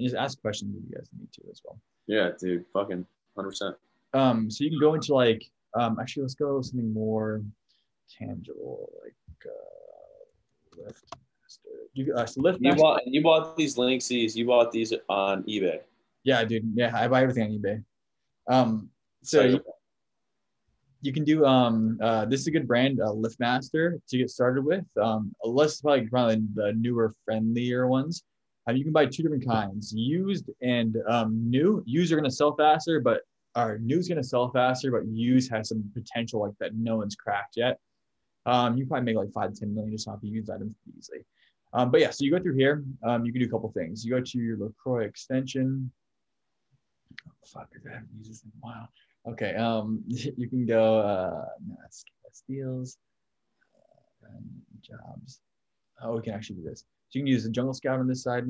and just ask questions if you guys need to as well. Yeah, dude, fucking 100%. So you can go into like, actually, let's go something more tangible, like Lift Master. So Lift Master. You bought these Linksies. You bought these on eBay. Yeah, dude. Yeah, I buy everything on eBay. So you can do this is a good brand, LiftMaster, to get started with. Less probably the newer, friendlier ones. You can buy two different kinds: used and new. Used are going to sell faster, but new is going to sell faster, but used has some potential like that no one's cracked yet. You probably make like 5 to 10 million just off the used items easily. But yeah, so you go through here. You can do a couple things. You go to your Lacroi extension. Oh, fuck, I haven't used this in a while. Okay, you can go steals, jobs. Oh, we can actually do this. So you can use the Jungle Scout on this side.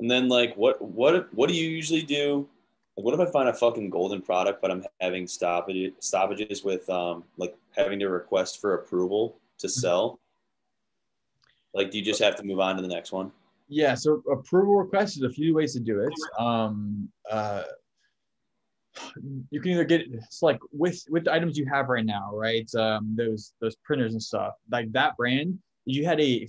And then like what do you usually do? Like, what if I find a fucking golden product, but I'm having stoppages with like having to request for approval to sell? Like, do you just have to move on to the next one? Yeah, so approval request is a few ways to do it. You can either get it's like with the items you have right now, right? Those printers and stuff, like that brand. If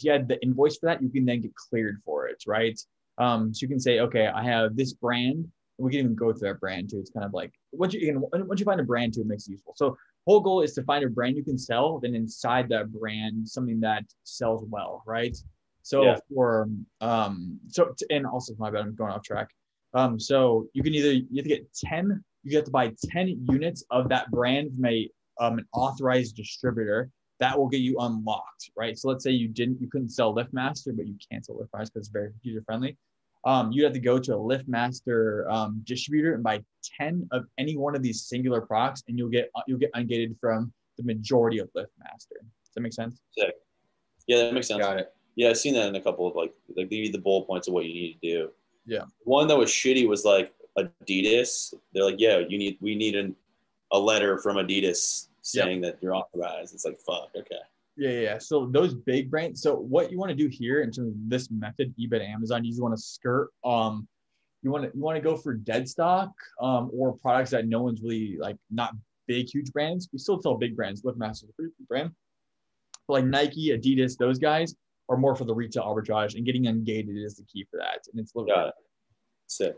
you had the invoice for that, you can then get cleared for it, right? So you can say, okay, I have this brand. We can even go to that brand too. It's kind of like once you find a brand too, it makes it useful. So whole goal is to find a brand you can sell, then inside that brand, something that sells well, right? So Yeah. and also my bad, I'm going off track. So you have to get 10, you have to buy 10 units of that brand from an authorized distributor that will get you unlocked, right? So let's say you couldn't sell LiftMaster, but you can't sell LiftMaster because it's very user friendly. You have to go to a LiftMaster distributor and buy 10 of any one of these singular products, and you'll get ungated from the majority of LiftMaster. Does that make sense? Sick. Yeah, that makes sense. Got it. Yeah, I've seen that in a couple of like the bullet points of what you need to do. Yeah. One that was shitty was like Adidas. They're like, yeah, we need a letter from Adidas saying that you're authorized. It's like, fuck, okay. Yeah. So those big brands. So what you want to do here in terms of this method, eBay, Amazon, you just want to skirt. You want to go for dead stock or products that no one's really like, not big, huge brands. We still sell big brands. LiftMaster is a pretty big brand. But like Nike, Adidas, those guys are more for the retail arbitrage, and getting ungated is the key for that. And it's a little bit. Sick.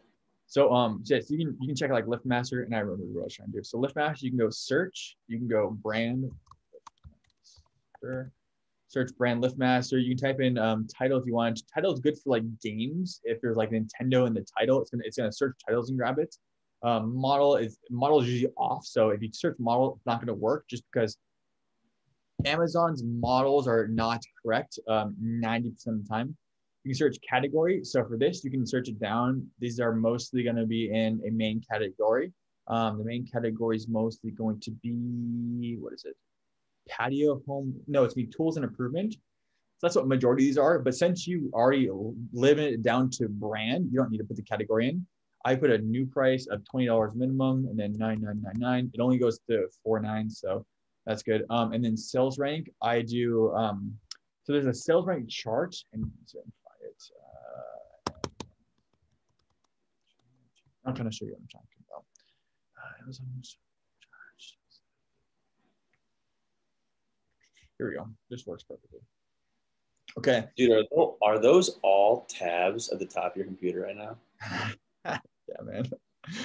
So so you can check out like LiftMaster, and I remember what I was trying to do. So LiftMaster, you can go search, you can go brand, search brand LiftMaster. You can type in title if you want. Title is good for like games. If there's like Nintendo in the title, it's gonna search titles and grab it. Model is usually off. So if you search model, it's not gonna work just because Amazon's models are not correct 90% of the time. You can search category. So for this, you can search it down. These are mostly going to be in a main category. The main category is mostly going to be, what is it? Patio home. No, it's going to be tools and improvement. So that's what majority of these are. But since you already limit it down to brand, you don't need to put the category in. I put a new price of $20 minimum and then $9,999. It only goes to $4,999. So that's good. And then sales rank, I do, so there's a sales rank chart, and I'm trying to show you what I'm talking about. Here we go. This works perfectly. Okay. Dude, are those all tabs at the top of your computer right now? Yeah, man.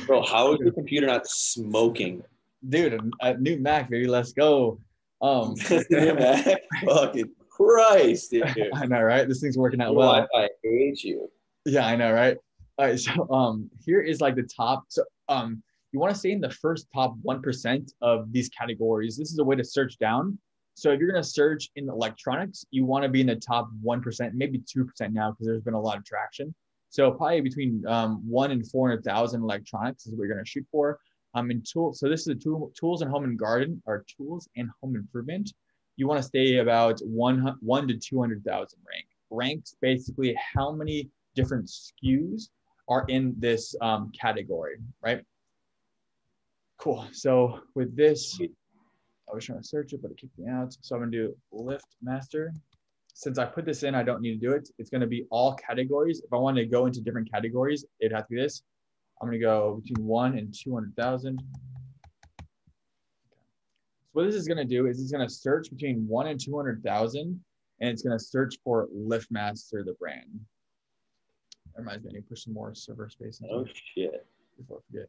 Bro, how is your computer not smoking? Dude, a new Mac, baby. Let's go. New Mac? Fucking Christ, dude. I know, right? This thing's working out well. I hate you. Yeah, I know, right? All right, so here is like the top. So you want to stay in the first top 1% of these categories. This is a way to search down. So if you're going to search in electronics, you want to be in the top 1%, maybe 2% now, because there's been a lot of traction. So probably between 1 and 400,000 electronics is what you're going to shoot for. So this is the tools and home and garden, or tools and home improvement. You want to stay about 1 to 200,000 rank. Ranks basically how many different SKUs are in this category, right? Cool. So with this, I was trying to search it, but it kicked me out. So I'm going to do lift master. Since I put this in, I don't need to do it. It's going to be all categories. If I want to go into different categories, it'd have to be this. I'm going to go between 1 and 200,000. So what this is going to do is it's going to search between 1 and 200,000, and it's going to search for Lift Master, the brand. That reminds me, I need to push some more server space. Oh, shit. Before I forget.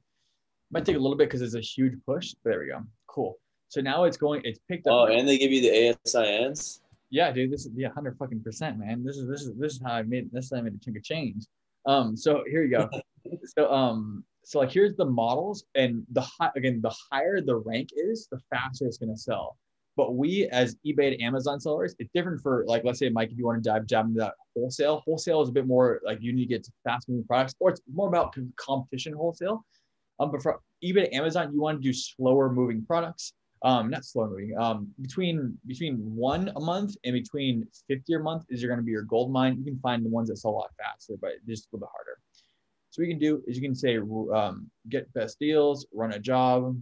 Might take a little bit because it's a huge push. But there we go. Cool. So now it's picked up. Oh, and they give you the ASINs? Yeah, dude, this is 100%, man. This is how I made a chunk of change. So here you go. So like here's the models, and the higher the rank is, the faster it's gonna sell. But we as eBay to Amazon sellers, it's different for, like, let's say, Mike, if you want to dive into that wholesale. Wholesale is a bit more like you need to get to fast moving products, or it's more about competition wholesale. But for eBay to Amazon, you want to do slower moving products. Not slow moving. Between 1 a month and between 50 a month is going to be your gold mine. You can find the ones that sell a lot faster, but just a little bit harder. So what you can do is you can say get best deals, run a job.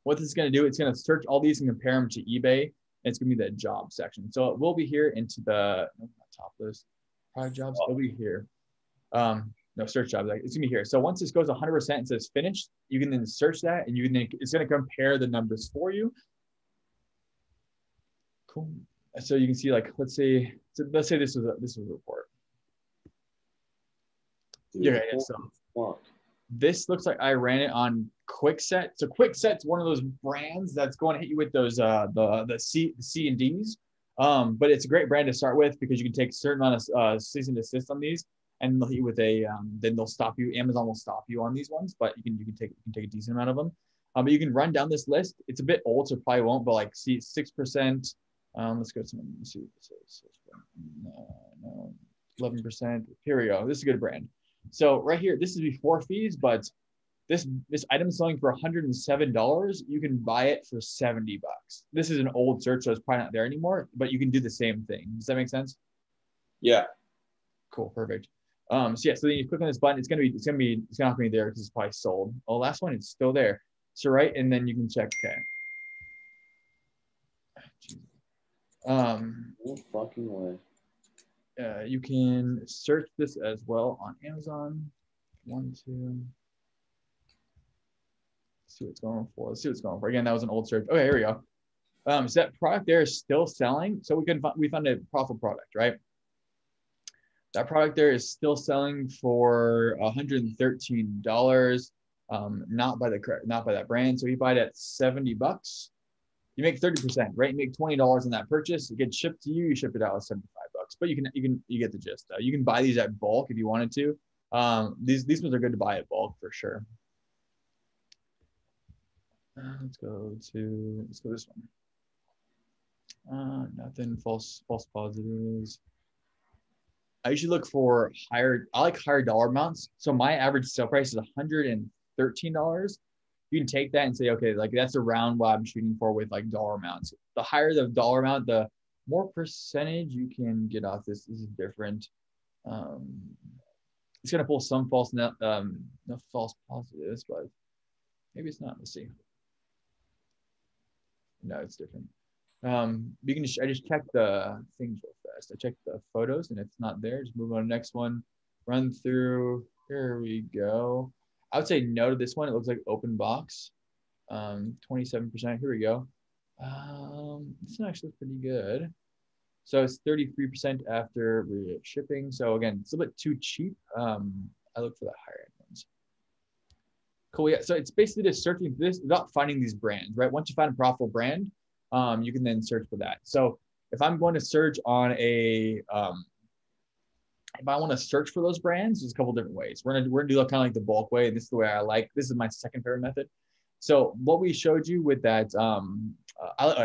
What this is going to do, it's going to search all these and compare them to eBay, and it's going to be the job section. So it will be here into the top list, product jobs. It'll be here. No, search jobs. It's gonna be here. So once this goes 100% and says finished, you can then search that, and it's gonna compare the numbers for you. Cool. So you can see, like, let's say this was a report. Dude, yeah. So this looks like I ran it on Quickset. So Quickset's one of those brands that's going to hit you with those the C and Ds. But it's a great brand to start with because you can take a certain amount of cease and desist on these. And they'll hit you with then they'll stop you. Amazon will stop you on these ones, but you can take a decent amount of them. But you can run down this list. It's a bit old, so probably won't. But like, see, 6%. Let's go to some. Let's see what this is. No, 11%. Here we go. This is a good brand. So right here, this is before fees, but this item is selling for $107. You can buy it for $70. This is an old search, so it's probably not there anymore. But you can do the same thing. Does that make sense? Yeah. Cool. Perfect. So then you click on this button, it's not gonna be there because it's probably sold. Oh, last one, it's still there. So right, and then you can check. Okay. No fucking way. You can search this as well on Amazon. 1, 2. Let's see what it's going for. Again, that was an old search. Okay, here we go. So that product there is still selling. So we found a profitable product, right? That product there is still selling for $113. Not by that brand. So you buy it at $70. You make 30%, right? You make $20 on that purchase. It gets shipped to you. You ship it out at $75. But you get the gist. You can buy these at bulk if you wanted to. These ones are good to buy at bulk for sure. Let's go this one. Nothing. False positives. I usually look for higher dollar amounts. So my average sale price is $113. You can take that and say, okay, like that's around what I'm shooting for with like dollar amounts. The higher the dollar amount, the more percentage you can get off this. This is different. It's gonna pull some false positives, but maybe it's not. Let's see. No, it's different. I just check the things real fast. I check the photos, and if it's not there, just move on to the next one. Run through. Here we go. I would say no to this one. It looks like open box. 27%. Here we go. This one actually looks pretty good. So it's 33% after shipping. So again, it's a bit too cheap. I look for the higher end ones. Cool. Yeah. So it's basically just searching for this without finding these brands, right? Once you find a profitable brand, you can then search for that. So if I'm going to search on if I want to search for those brands, there's a couple different ways. We're gonna do kind of like the bulk way. This is the way I like. This is my second favorite method. So what we showed you with that,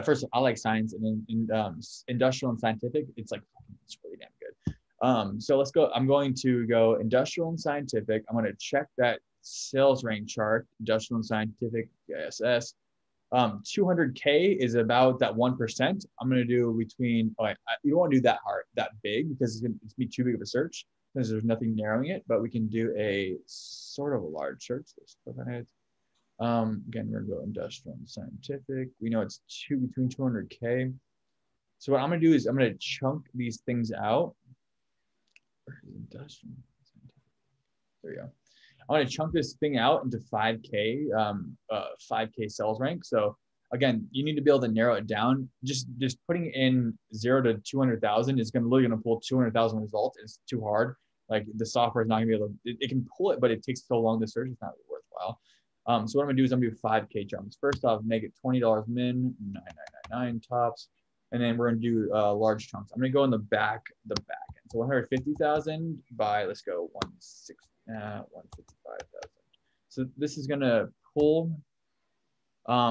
first I like science and then industrial and scientific. It's really damn good. So let's go. I'm going to go industrial and scientific. I'm going to check that sales rank chart. Industrial and scientific ISS. 200K is about that 1%. I'm going to do between, you don't want to do that big because it's going to be too big of a search because there's nothing narrowing it, but we can do a sort of a large search. Let's click on it. Again, we're gonna go industrial and scientific. We know it's between 200K. So what I'm gonna do is I'm gonna chunk these things out. Industrial. There we go. I'm gonna chunk this thing out into 5K, 5K sales rank. So again, you need to be able to narrow it down. Just putting in 0 to 200,000 is gonna pull 200,000 results. It's too hard. Like the software is not gonna be able to. It can pull it, but it takes so long to search. It's not really worthwhile. So what I'm gonna do is I'm gonna do 5K jumps. First off, make it $20 min, 9999 tops, and then we're gonna do large chunks. I'm gonna go in the back end. So 150,000 by, let's go 155,000. So this is gonna pull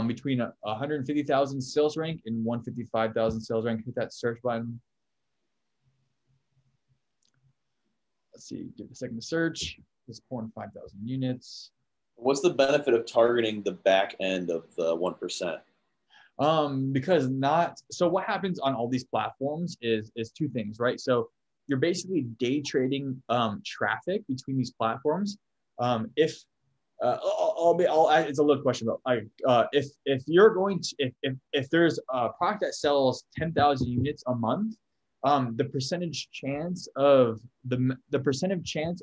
between 150,000 sales rank and 155,000 sales rank. Hit that search button. Let's see, give it a second to search. It's pulling 5,000 units. What's the benefit of targeting the back end of the 1%? Because so what happens on all these platforms is two things, right? So you're basically day trading traffic between these platforms. It's a little question though. If you're going to if there's a product that sells 10,000 units a month, the percentage chance of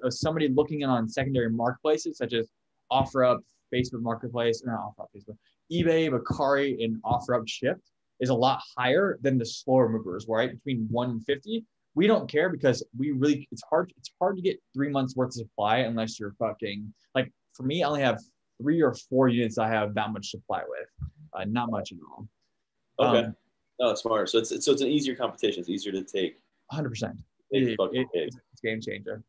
somebody looking in on secondary marketplaces such as OfferUp, Facebook Marketplace, not OfferUp, Facebook, eBay, Mercari, and OfferUp Shipped is a lot higher than the slower movers, right? Between 1 and 50. We don't care because it's hard to get 3 months worth of supply unless you're fucking, like for me, I only have 3 or 4 units I have that much supply with. Not much at all. Okay. No, it's smart. So it's an easier competition. It's easier to take. 100%. It's a game changer.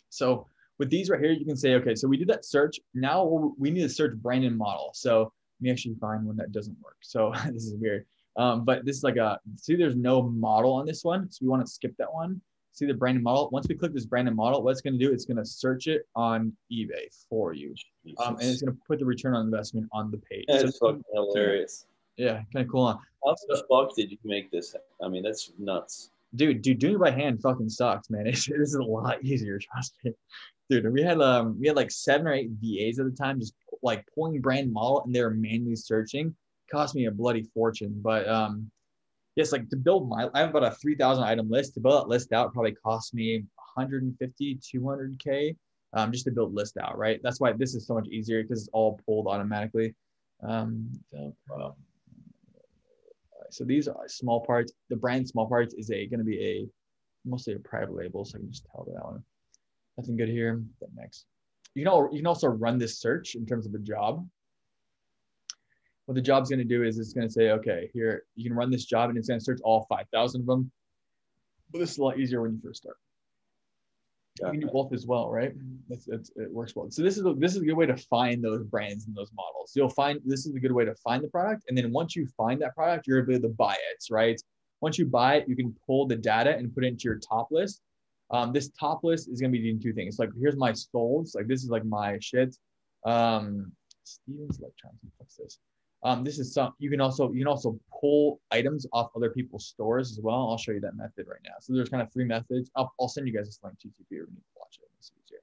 So with these right here, you can say, okay, so we did that search. Now we need to search brand and model. So let me actually find one that doesn't work. So this is weird. But this is see, there's no model on this one. So we want to skip that one. See the brand and model. Once we click this brand and model, what it's going to do, it's going to search it on eBay for you. And it's going to put the return on investment on the page. That's fucking hilarious. Yeah, kind of cool. How the fuck did you make this? I mean, that's nuts. Dude, doing it by hand fucking sucks, man. This is a lot easier, trust me. Dude, we had like 7 or 8 VAs at the time, just like pulling brand model, and they were manually searching. It cost me a bloody fortune. But yes, like to build I have about a 3,000 item list. To build that list out probably cost me 150, 200K just to build list out, right? That's why this is so much easier because it's all pulled automatically. So these are small parts. The brand small parts is going to be mostly a private label, so I can just tell that one. Nothing good here. Next, you can also run this search in terms of a job. What the job's going to do is it's going to say, okay, here you can run this job, and it's going to search all 5,000 of them. But this is a lot easier when you first start. You can do both as well, right? It works well. So this is a good way to find those brands and those models. This is a good way to find the product, and then once you find that product, you're able to buy it, right? Once you buy it, you can pull the data and put it into your top list. This top list is going to be doing 2 things. Like here's my solds. Like this is like my shit. Steven's Electronics. What's this? This is you can also pull items off other people's stores as well. I'll show you that method right now. So there's kind of 3 methods. I'll send you guys this link to if you need to watch it. It's easier.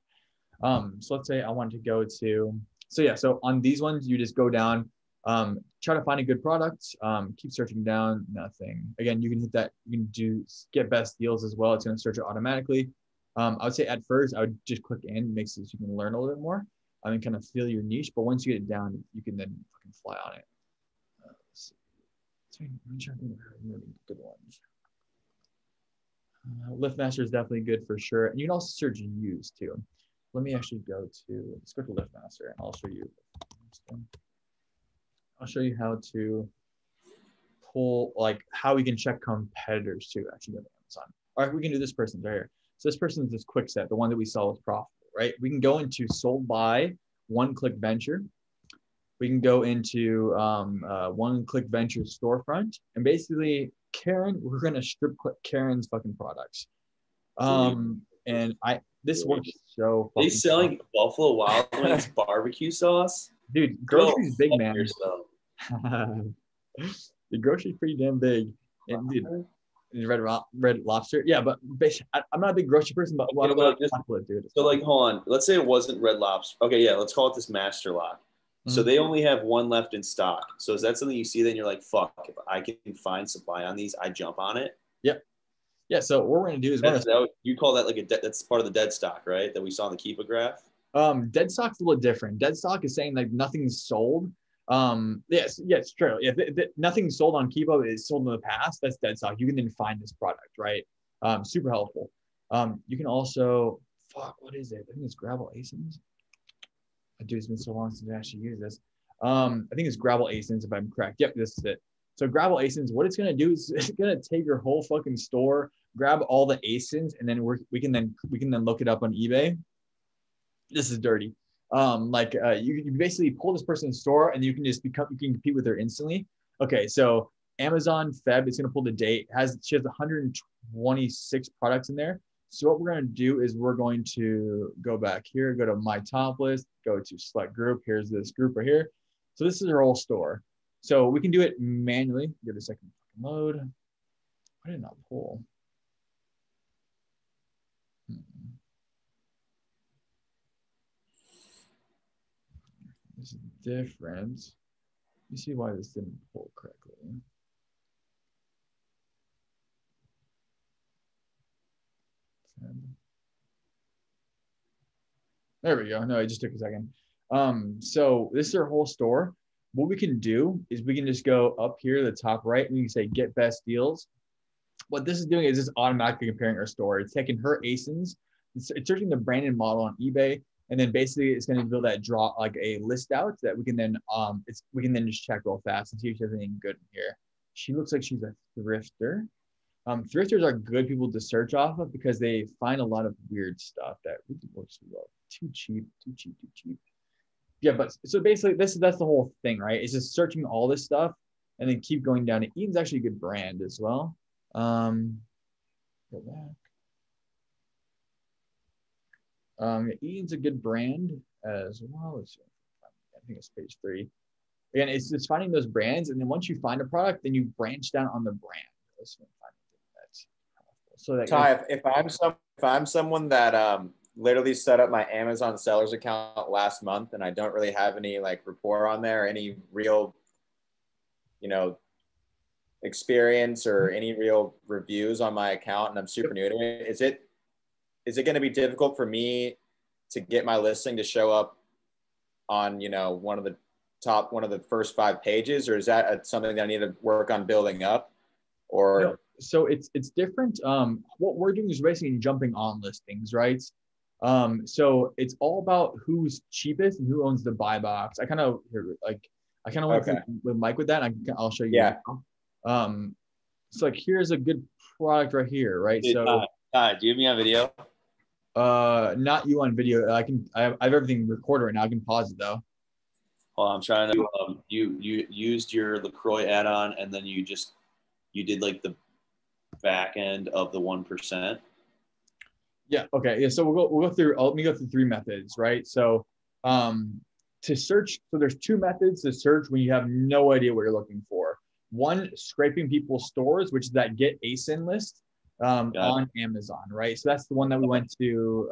So let's say I want to go to, so on these ones, you just go down, try to find a good product, keep searching down, nothing. Again, you can hit that, you can do get best deals as well. It's going to search it automatically. I would say at first, I would just click in, makes it so you can learn a little bit more. And kind of feel your niche, but once you get it down, you can then fucking fly on it. Let's see. I'm trying to think of good ones. LiftMaster is definitely good for sure. And you can also search use too. Let me actually let's go to LiftMaster, and I'll show you how to pull, like how we can check competitors too. Actually, go to Amazon. All right, we can do this person right here. So this person is this quick set, the one that we saw was profitable. Right? We can go into sold by one-click venture. We can go into one-click venture storefront, and basically we're going to strip click Karen's fucking products. This works so. Are they selling Buffalo Wild Wings barbecue sauce? Dude, grocery's big, man. The grocery's pretty damn big. And dude, Red Lobster, yeah, but I'm not a big grocery person, but what about dude? So like, hold on, let's say it wasn't Red Lobster. Okay, yeah, let's call it this Master Lock. So they only have one left in stock. So is that something you see? Then you're like, fuck, if I can find supply on these, I jump on it. Yep. Yeah. So what we're gonna do is you call that like that's part of the dead stock, right? That we saw in the Keepa graph. Dead stock's a little different. Dead stock is saying like nothing's sold. Yes, true. Yeah, nothing sold on Keepa is sold in the past. That's dead stock. You can then find this product, right? Super helpful. You can also, what is it? I think it's gravel asins. Dude, it's been so long since I actually used this. I think it's gravel asins if I'm correct. Yep, this is it. So gravel asins, what it's gonna do is it's gonna take your whole fucking store, grab all the asins, and then we can then look it up on eBay. This is dirty. You basically pull this person's store and you can compete with her instantly. Okay, so Amazon Feb, it's gonna pull the date. She has 126 products in there. So what we're gonna do is we're going to go back here, go to my top list, go to select group. Here's this group right here. So this is her whole store. So we can do it manually. Give it a second to load. Why did it not pull? This is different. Let me see why this didn't pull correctly. There we go. No, it just took a second. So this is our whole store. What we can do is we can just go up here to the top right and we can say get best deals. What this is doing is just automatically comparing our store. It's taking her ASINs, it's searching the brand and model on eBay, and then basically it's going to build that draw like a list out that we can then just check real fast and see if there's anything good in here. She looks like she's a thrifter. Thrifters are good people to search off of because they find a lot of weird stuff that really works well. Too cheap. Yeah, but so basically that's the whole thing, right? It's just searching all this stuff and then keep going down. Eden's actually a good brand as well. Go back. Eden's a good brand as well. Let's see. I think it's page 3. Again, it's just finding those brands, and then once you find a product, then you branch down on the brand. So that Ty, if I'm someone that literally set up my Amazon sellers account last month and I don't really have any like rapport on there, any real, experience or any real reviews on my account, and I'm super new to it, is it going to be difficult for me to get my listing to show up on, one of the first 5 pages, or is that something that I need to work on building up? Or no, so it's different. What we're doing is basically jumping on listings, right? So it's all about who's cheapest and who owns the buy box. I kind of went with Mike with that. I'll show you. Yeah. So like here's a good product right here, right? Hey, so do you have me on video? Not you on video. I have everything recorded right now. I can pause it though. Well, I'm trying to. You used your Lacroi add-on, and then you did like the back end of the 1%. Yeah. Okay. Yeah. So we'll go through. Let me go through 3 methods, right? So, to search. So there's 2 methods to search when you have no idea what you're looking for. One, scraping people's stores, which is that get ASIN list on Amazon, right? So that's the one that we went to.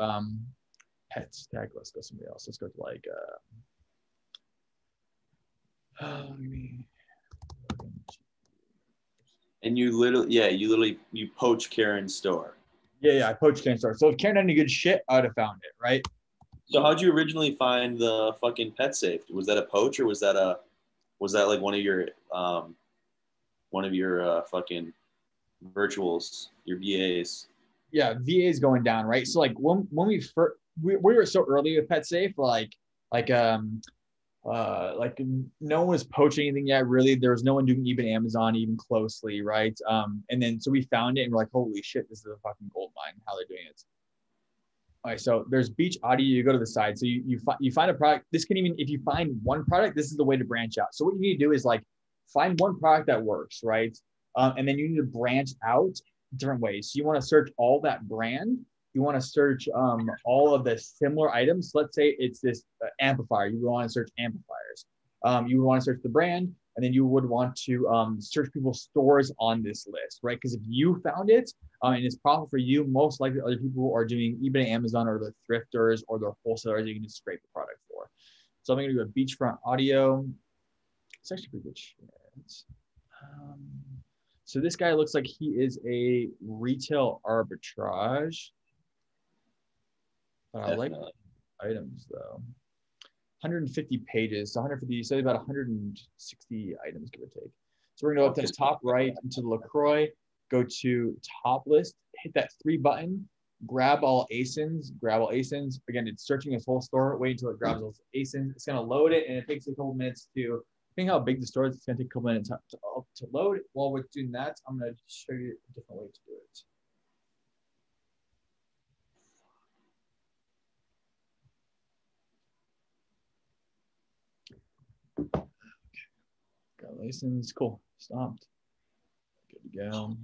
Pets tag. Let's go somebody else. Let's go to like. And you literally poach Karen's store. Yeah, I poached Karen's store. So if Karen had any good shit, I'd have found it, right? So how'd you originally find the fucking pet safe? Was that a poach, or was that like one of your fucking virtuals, your VAs? Yeah, VAs going down, right? So like when we first we were so early with pet safe, like no one was poaching anything yet, really. There was no one doing even Amazon even closely, right? And then so we found it and we're like, holy shit, this is a fucking gold mine, how they're doing it. All right, so there's Beach Audio. You go to the side. So you find a product. This can even, if you find one product, this is the way to branch out. So what you need to do is like find one product that works, right? And then you need to branch out different ways. So you want to search all that brand. You want to search all of the similar items. Let's say it's this amplifier. You would want to search amplifiers. You would want to search the brand, and then you would want to search people's stores on this list, right? Because if you found it and it's profitable for you, most likely other people are doing eBay, Amazon, or the thrifters or the wholesalers you can just scrape the product for. So I'm going to do a beachfront audio. It's actually pretty good shit. So this guy looks like he is a retail arbitrage. I like items though. 150 pages, so 150, so about 160 items, give or take. So we're gonna go up to the top right into the Lacroi, go to top list, hit that 3 button, grab all ASINs. Again, it's searching this whole store, wait until it grabs those ASINs. It's gonna load it, and it takes a couple minutes to, depending how big the store is, it's gonna take a couple minutes to load. While we're doing that, I'm gonna show you a different way to do it. Got license, cool, stopped, good to go.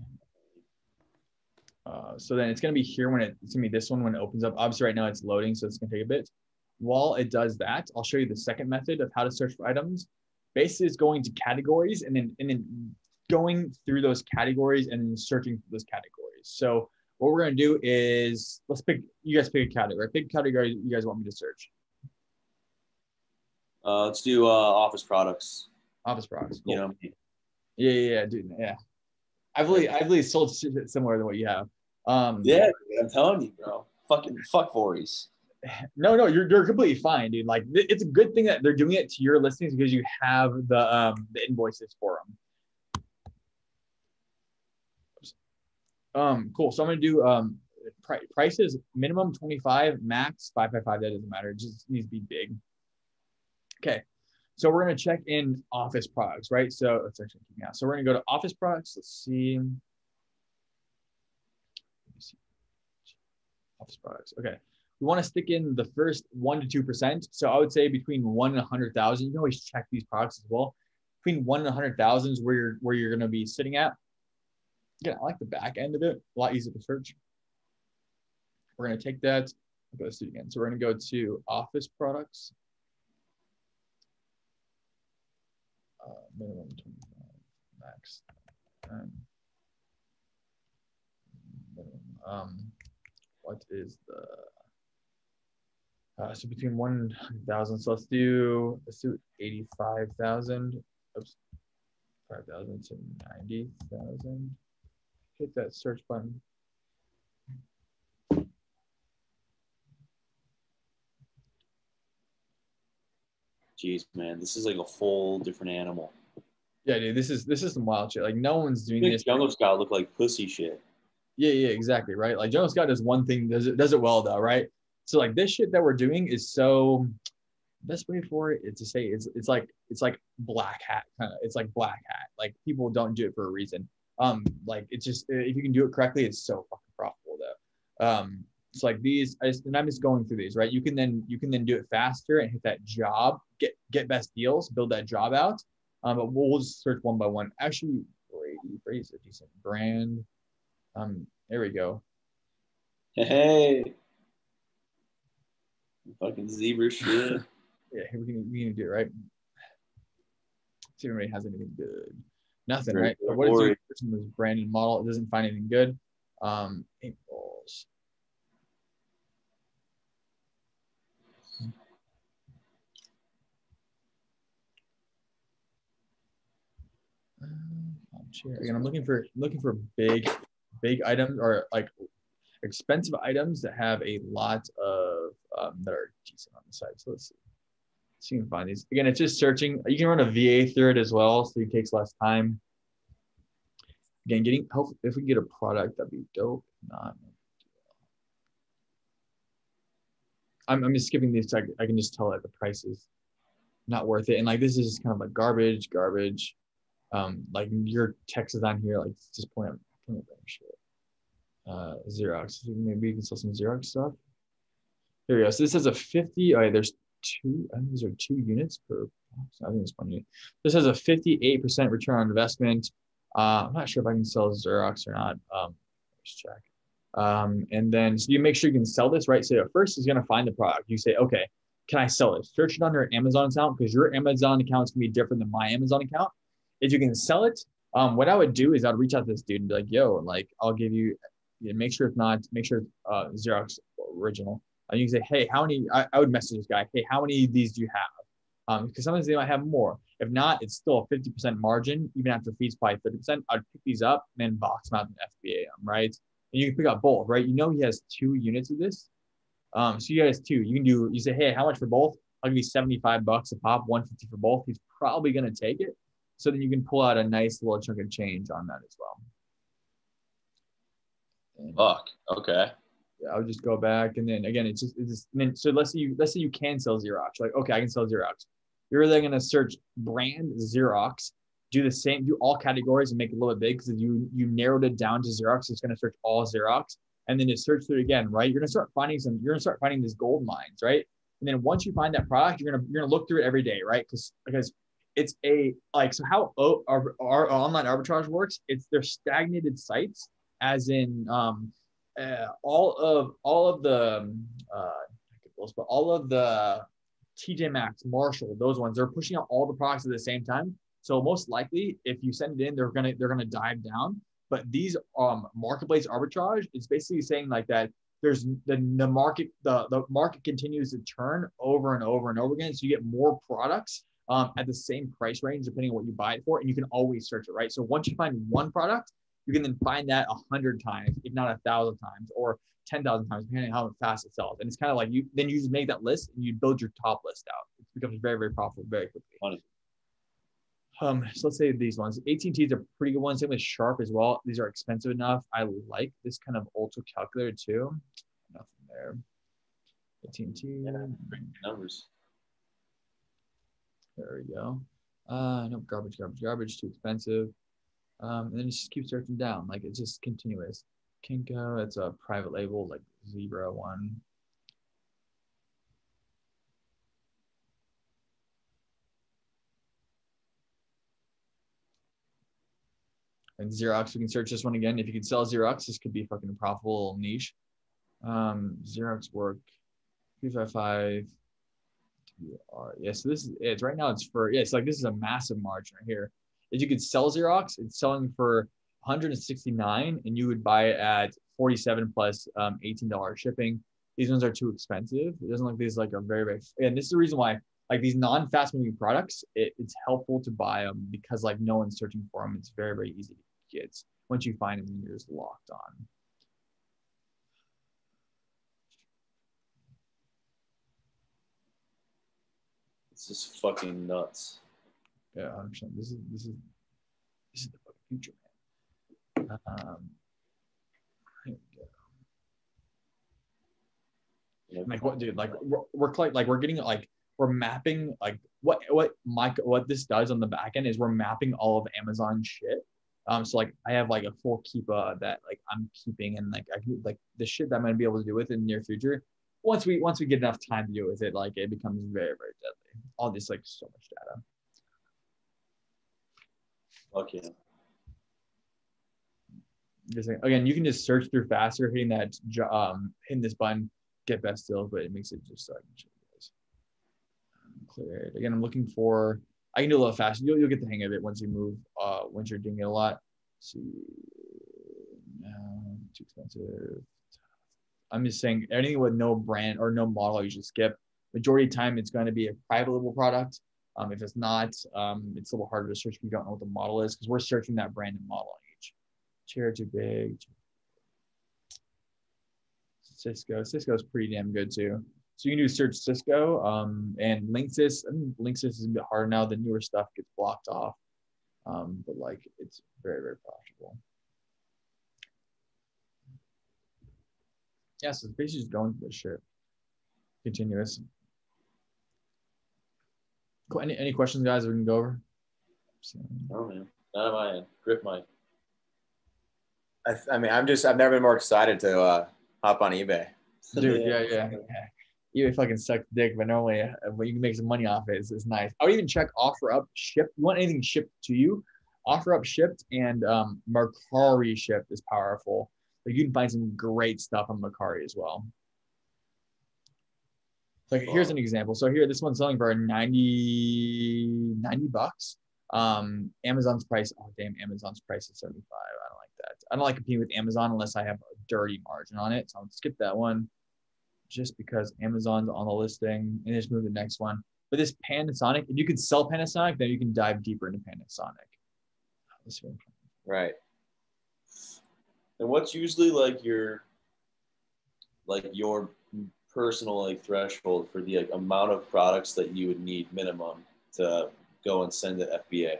So then it's gonna be here when it's gonna be this one when it opens up. Obviously right now it's loading, so it's gonna take a bit. While it does that, I'll show you the second method of how to search for items. Basically it's going to categories and then going through those categories and then searching for those categories. So what we're gonna do is, you guys pick a category. Pick a category you guys want me to search. Let's do office products. Office products. Cool. You know. Yeah, dude. Yeah. I believe sold shit similar to what you have. Yeah, I'm telling you, bro. Fucking fuck Voorhees. No, you're completely fine, dude. Like it's a good thing that they're doing it to your listings because you have the invoices for them. Cool. So I'm gonna do prices minimum 25, max 555. That doesn't matter. It just needs to be big. Okay. So we're going to check in office products, right? So let's actually keep me out. So we're going to go to office products. Let's see. Office products. Okay. We want to stick in the first 1 to 2%. So I would say between 1 and 100,000. You can always check these products as well. Between 1 and 100,000 is where you're going to be sitting at. Again, I like the back end of it. A lot easier to search. We're going to take that. I'll go to it again. So we're going to go to office products. Minimum 25, max 10. What is the so between 1 and 100,000? So let's do 85,000. Oops, 5,000 to 90,000. Hit that search button. Jeez, man, this is like a whole different animal. Yeah, dude, this is some wild shit. Like no one's doing this. Jungle Scout look like pussy shit. Yeah, exactly, right? Like Jungle Scout does one thing, does it well though, right? So like this shit that we're doing is so, best way for it is to say it's like black hat kind of. It's like black hat. Like people don't do it for a reason. Like it's just, if you can do it correctly, it's so fucking profitable though. It's like these, I'm just going through these, right? You can then do it faster and hit that job, get best deals, build that job out. But we'll just search one by one. Actually, Brady's a decent brand. There we go. Hey, fucking zebra shit. Yeah, we can do it, right? See if anybody has anything good. Nothing, right? So what is your person's brand and model? It doesn't find anything good. Paint balls. Again, I'm looking for big items or like expensive items that have a lot of that are decent on the side. So let's see if you can find these. Again, it's just searching. You can run a VA through it as well, so it takes less time. Again, if we can get a product, that'd be dope. Not. I'm just skipping these. So I can just tell that the price is not worth it, and like this is just kind of like garbage. Like your text is on here, like just point out shit. Xerox. Maybe you can sell some Xerox stuff. Here we go. So this has a 50. Oh, there's two. I think these are 2 units per box. I think it's 1 unit. This has a 58% return on investment. I'm not sure if I can sell Xerox or not. Let's check. And then so you make sure you can sell this, right? So first is gonna find the product. You say, okay, can I sell it? Search it on your Amazon account because your Amazon account is gonna be different than my Amazon account. If you can sell it, what I would do is I'd reach out to this dude and be like, yo, like I'll give you, make sure it's Xerox original. And you can say, hey, how many, I would message this guy, hey, how many of these do you have? Because sometimes they might have more. If not, it's still a 50% margin, even after fees, probably 30%. I'd pick these up and then box them out and FBA them, right? And you can pick up both, right? You know, he has 2 units of this. So you guys 2, you say, hey, how much for both? I'll give you $75 a pop, 150 for both. He's probably going to take it. So then you can pull out a nice little chunk of change on that as well. And, Fuck. Okay. yeah, I'll just go back, and then again, it's just so let's say you can sell Xerox. Like, okay, I can sell Xerox. You're then gonna search brand Xerox, do the same, do all categories and make it a little bit big because you narrowed it down to Xerox. It's gonna search all Xerox, and then just search through it again, right? You're gonna start finding these gold mines, right? And then once you find that product, you're gonna look through it every day, right? Because it's so how our online arbitrage works. It's they're stagnated sites, as in all of the TJ Maxx, Marshall, those ones, they're pushing out all the products at the same time. So most likely, if you send it in, they're gonna dive down. But these marketplace arbitrage is basically saying like that. There's the market continues to turn over and over and over again. So you get more products at the same price range depending on what you buy it for, and you can always search it, right? So once you find one product, you can then find that 100 times, if not 1,000 times, or 10,000 times, depending on how fast it sells. And it's kind of like you just make that list and you build your top list out. It becomes very, very profitable very quickly. Funny. So let's say these ones. AT&T is a pretty good one. Same with Sharp as well. These are expensive enough. I like this kind of ultra calculator too. Nothing there. AT&T. Yeah, great numbers. There we go. No, garbage, too expensive. And then you just keep searching down. Like, it's just continuous. Kinko, it's a private label, like Zebra one. And Xerox, we can search this one again. If you can sell Xerox, this could be a fucking profitable niche. Xerox work, 355. Yeah, so this is it. Right now it's it's like this is a massive margin right here. If you could sell Xerox, it's selling for 169 and you would buy it at 47 plus $18 shipping. These ones are too expensive. It doesn't look like these like are very, very, and this is the reason why like these non-fast moving products, it's helpful to buy them because like no one's searching for them. It's very, very easy to get. Once you find them, you're just locked on. It's just fucking nuts. Yeah, 100%. This is the fucking future, man. Like what, dude? Like we're getting like we're mapping like what this does on the back end is we're mapping all of Amazon shit. So like I have like a full Keepa that like I'm keeping, and like I can like the shit that I'm gonna be able to do with it in the near future. Once we get enough time to do with it, like it becomes very, very deadly. All this like so much data. Okay. Just like, again, you can just search through faster, hitting this button, get best deals, but it makes it just so I can show you guys. Cleared. Again, I'm looking for. I can do a little faster. You'll get the hang of it once you move. Once you're doing it a lot. Let's see, no, too expensive. I'm just saying anything with no brand or no model, you should skip. Majority of the time, it's going to be a private label product. If it's not, it's a little harder to search if you don't know what the model is because we're searching that brand and model on each. Chair too big. Cisco's pretty damn good too. So you can do search Cisco and Linksys. I think Linksys is a bit harder now. The newer stuff gets blocked off, but like it's very, very profitable. Yeah, so it's basically just going through this shit. Continuous. Cool. Any questions, guys, we can go over? Oh man, not on my end. Grip mic. I mean, I've never been more excited to hop on eBay. Dude, yeah. eBay fucking sucks dick, but normally when you can make some money off it, it's nice. I would even check offer up shipped. You want anything shipped to you? Offer up shipped and Mercari shipped is powerful. Like you can find some great stuff on Mercari as well. Like here's an example. So here, this one's selling for 90 bucks. Amazon's price, oh damn, Amazon's price is 75. I don't like that. I don't like competing with Amazon unless I have a dirty margin on it. So I'll skip that one just because Amazon's on the listing and just move to the next one. But this Panasonic, if you can sell Panasonic, then you can dive deeper into Panasonic. Right. And what's usually like your personal like threshold for the like amount of products that you would need minimum to go and send to FBA?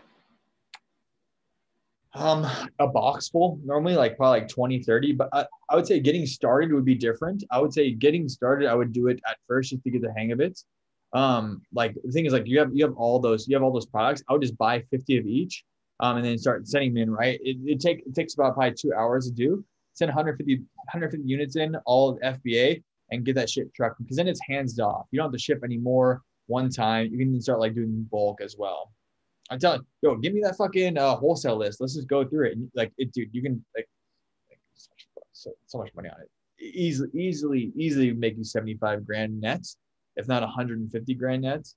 A box full, normally like probably like 20, 30, but I would say getting started would be different. I would say getting started, I would do it at first just to get the hang of it. Like the thing is like you have all those products. I would just buy 50 of each, and then start sending them in, right? It takes about probably 2 hours to do. Send 150 units in, all of FBA, and get that shit trucked, because then it's hands off. You don't have to ship anymore one time. You can start like doing bulk as well. I'm telling you, yo, give me that fucking wholesale list. Let's just go through it. And like it, dude, you can like so much money on it. Easily make you 75 grand nets, if not 150 grand nets.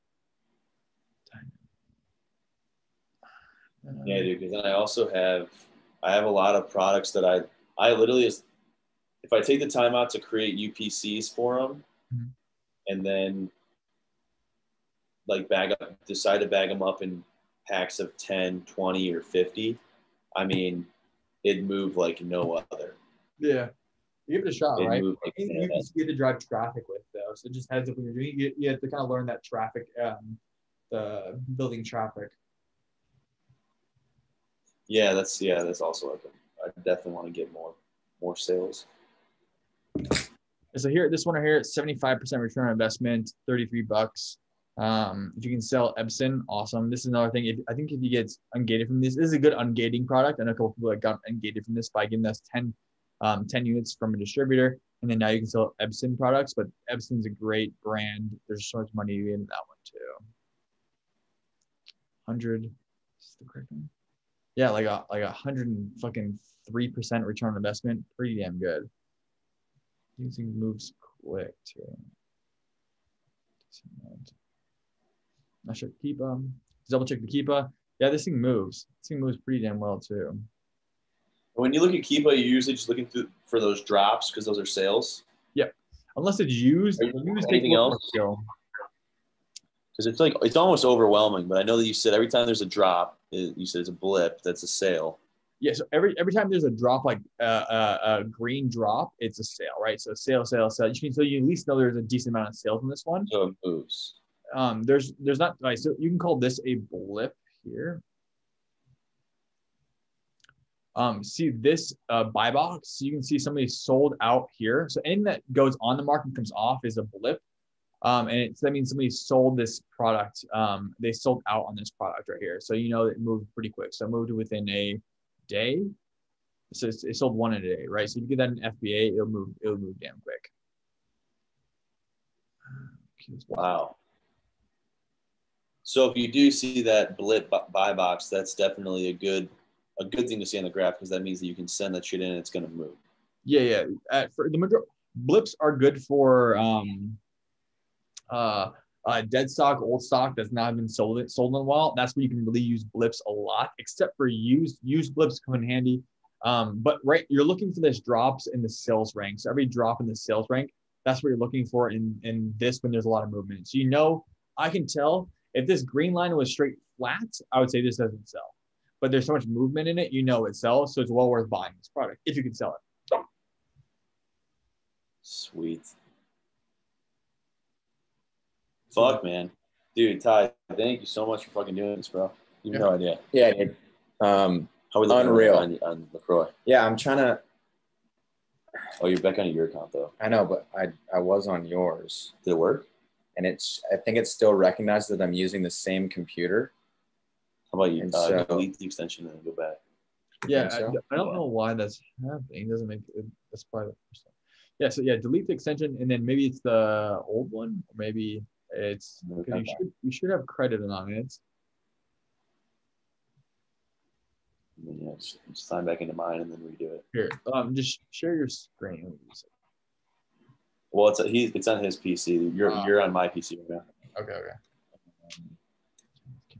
Yeah, dude. Because then I have a lot of products that I literally, if I take the time out to create UPCs for them, mm-hmm. and then like decide to bag them up in packs of 10, 20, or 50, I mean, it'd move like no other. Yeah. Give it a shot, right? Like you have to drive traffic with, though. So just heads up when you're doing it, you have to kind of learn that traffic, the building traffic. Yeah, that's also like I definitely want to get more sales. So here, this one right here, 75% return on investment, $33. If you can sell Epson, awesome. This is another thing. I think if you get ungated from this is a good ungating product. I know a couple people that got ungated from this by giving us 10 units from a distributor, and then now you can sell Epson products. But Epson's a great brand. There's so much money in that one too. 100. Is the correct one? Yeah, like 103% return on investment. Pretty damn good. Using moves quick too. Not sure. Keep double check the Keepa. Yeah, this thing moves. This thing moves pretty damn well too. When you look at Keepa, you're usually just looking for those drops because those are sales. Yeah, unless it's used. Anything else? Because it's almost overwhelming. But I know that you said every time there's a drop, you said it's a blip. That's a sale. Yeah, so every time there's a drop, like a green drop, it's a sale, right? So sale. So you at least know there's a decent amount of sales in this one. So it moves. There's not, right, so you can call this a blip here. See this buy box, you can see somebody sold out here. So anything that goes on the market and comes off is a blip. And that means somebody sold this product. They sold out on this product right here. So you know it moved pretty quick. So it moved within a day. So it sold one in a day, right? So if you get that in FBA, it'll move damn quick. Wow. So if you do see that blip buy box, that's definitely a good thing to see on the graph, because that means that you can send that shit in and it's going to move. Yeah. For the majority, blips are good for dead stock, old stock that's not been sold in a while. That's where you can really use blips a lot, except for used blips come in handy. But right, you're looking for this drops in the sales rank. So every drop in the sales rank, that's what you're looking for in this when there's a lot of movement. So I can tell if this green line was straight flat, I would say this doesn't sell. But there's so much movement in it, it sells. So it's well worth buying this product if you can sell it. Sweet. Fuck, man. Dude, Ty, thank you so much for fucking doing this, bro. You have no idea. Yeah, dude. How are we unreal on Lacroi? Yeah, I'm trying to. Oh, you're back on your account, though. I know, but I was on yours. Did it work? And I think it still recognized that I'm using the same computer. How about you delete the extension and then go back? Yeah, I don't know why that's happening. It doesn't make it. That's probably the first time. Yeah, so yeah, delete the extension, and then maybe it's the old one, or maybe it's you should have credit on it. And then, just sign back into mine and then redo it. Here, just share your screen. Well, it's on his PC. You're on my PC right now. Okay.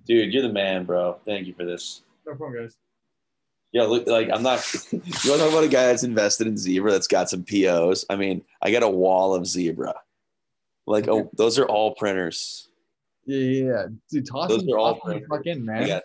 Dude, you're the man, bro. Thank you for this. No problem, guys. Yeah, look, like I'm not. You want to talk about a guy that's invested in Zebra that's got some POs? I mean, I got a wall of Zebra. Like, those are all printers. Yeah. Dude, toss Those them, are all toss them the great. fuck in, I man. got